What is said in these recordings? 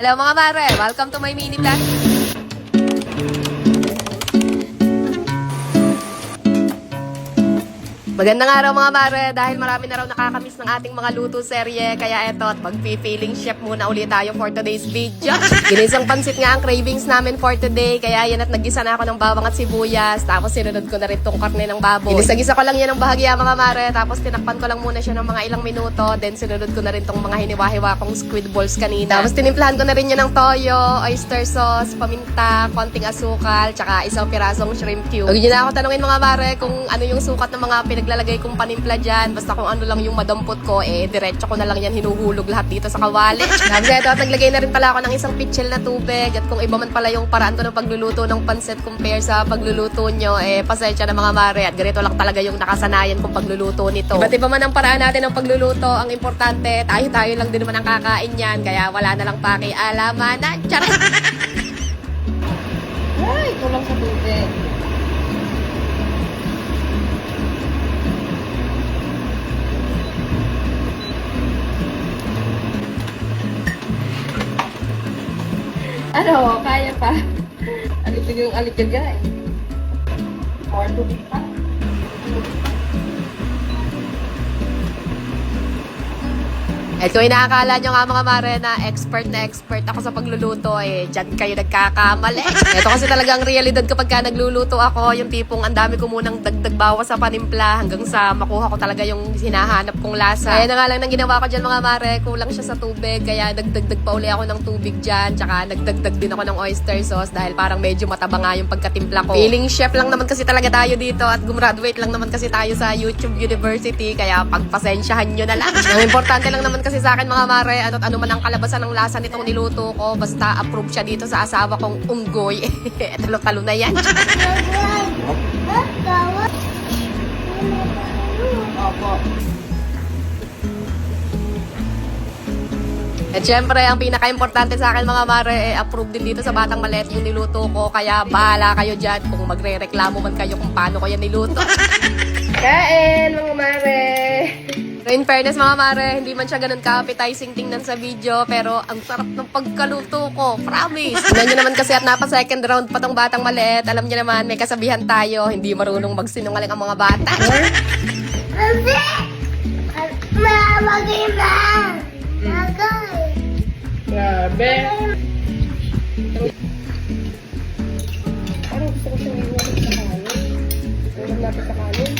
Hello mga mare! Welcome to my mini vlog. Magandang araw mga mare, dahil marami na raw nakakamiss ng ating mga luto serye, kaya eto at magpi-feeling chef muna ulit tayo for today's video. Ginisang pansit nga ang cravings namin for today, kaya yan at nagisa na ako ng bawang at sibuyas, tapos sinunod ko na rin tong karne ng baboy. Ginisa-gisa ko lang yan ng bahagya mga mare, tapos tinakpan ko lang muna siya ng mga ilang minuto, then sinunod ko na rin tong mga hiniwa-hiwa kong squid balls kanina. Tapos tinimplahan ko na rin yan ng toyo, oyster sauce, paminta, konting asukal, tsaka isang pirasong shrimp cube. Huwag niyo na ako tanungin mga mare kung ano yung sukat ng mga pinaglalagay kong panimpla dyan. Basta kung ano lang yung madampot ko, diretso ko na lang yan hinuhulog lahat dito sa kawali. Tapos eto, at naglagay na rin pala ako ng isang pitchel na tubig. At kung iba man pala yung paraan ko ng pagluluto ng pansit compare sa pagluluto nyo, pasensya na mga mare. At ganito lang talaga yung nakasanayan kong pagluluto nito. Iba't iba man ang paraan natin ng pagluluto. Ang importante, tayo-tayo lang din naman ang kakain yan. Kaya wala na lang pakialamanan. Charot! Ay, kulang sa tubig. Ano, kaya pa. Alitog yung alitog guys. More tubig pa. At kung inaakala nyo nga mga mare na expert ako sa pagluluto, dyan kayo nagkakamali. Ito kasi talagang realidad kapag ka nagluluto ako, yung tipong ang dami ko munang dagdag bawas sa panimpla hanggang sa makuha ko talaga yung hinahanap kong lasa. Kaya na nga lang nang ginawa ko dyan mga mare, kulang siya sa tubig, kaya nagdagdag pa uli ako ng tubig dyan, tsaka nagdagdag din ako ng oyster sauce dahil parang medyo mataba nga yung pagkatimpla ko. Feeling chef lang naman kasi talaga tayo dito at gumraduate lang naman kasi tayo sa YouTube University, kaya pagpasensyahan nyo na lang. Ang importante lang naman kasi sa akin mga mare, ano man ang kalabasan ng lasa nitong niluto ko, basta approve siya dito sa asawa kong unggoy. Talo-talo na yan. Opo. At syempre, ang pinaka-importante sa akin mga mare, approve din dito sa Batang Maliit yung niluto ko, kaya bahala kayo dyan kung magre-reklamo man kayo kung paano ko yan niluto. Kain, mga mare. So in fairness mga mare, hindi man siya ganun ka-appetizing tingnan sa video, pero ang sarap ng pagkaluto ko, promise. Tingnan nyo naman kasi at napa second round pa tong Batang Maliit, alam nyo naman may kasabihan tayo, hindi marunong magsinungaling ang mga bata. Grabe. Parang gusto ko siyang iwan sa kanin. Iwan natin sa kanin.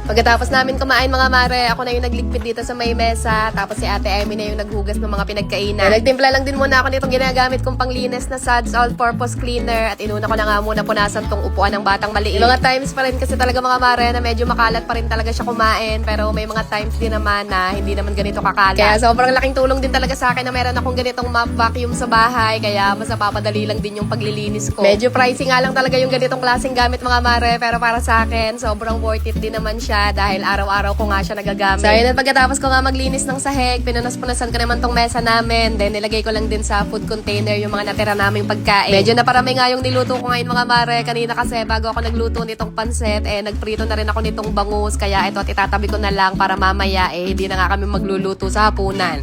Pagkatapos namin kumain mga mare, ako na yung nagligpit dito sa may mesa, tapos si Ate Emmy na yung naghugas ng mga pinagkainan. Nagtimpla lang din muna ako nitong ginagamit kong panglinis na Suds All-Purpose Cleaner at inuna ko na nga muna punasan tong upuan ng Batang Maliit. Mga times pa rin kasi talaga mga mare na medyo makalat pa rin talaga siya kumain, pero may mga times din naman na hindi naman ganito kakalat. Kaya sobrang laking tulong din talaga sa akin na meron akong ganitong mop vacuum sa bahay, kaya mas napapadali lang din yung paglilinis ko. Medyo pricey nga lang talaga yung ganitong klaseng gamit mga mare, pero para sa akin, sobrang worth it din naman siya dahil araw-araw ko nga siya nagagamit. So, ayun, at pagkatapos ko nga maglinis ng sahig, pinunas-punasan ko naman tong mesa namin. Then, nilagay ko lang din sa food container yung mga natira naming pagkain. Medyo naparami nga yung niluto ko ngayon mga mare. Kanina kasi bago ako nagluto nitong pansit, nagprito na rin ako nitong bangus. Kaya ito at itatabi ko na lang para mamaya, hindi na nga kami magluluto sa hapunan.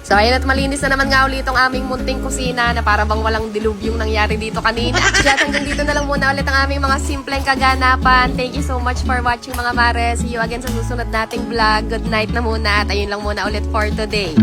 So, ayun at malinis na naman nga ulit itong aming munting kusina na para bang walang dilubyong nangyari dito kanina. Kaya hanggang dito na lang muna ulit ang aming mga simpleng kaganapan. Thank you so much for watching mga mare. See you again sa susunod nating vlog. Good night na muna at ayun lang muna ulit for today.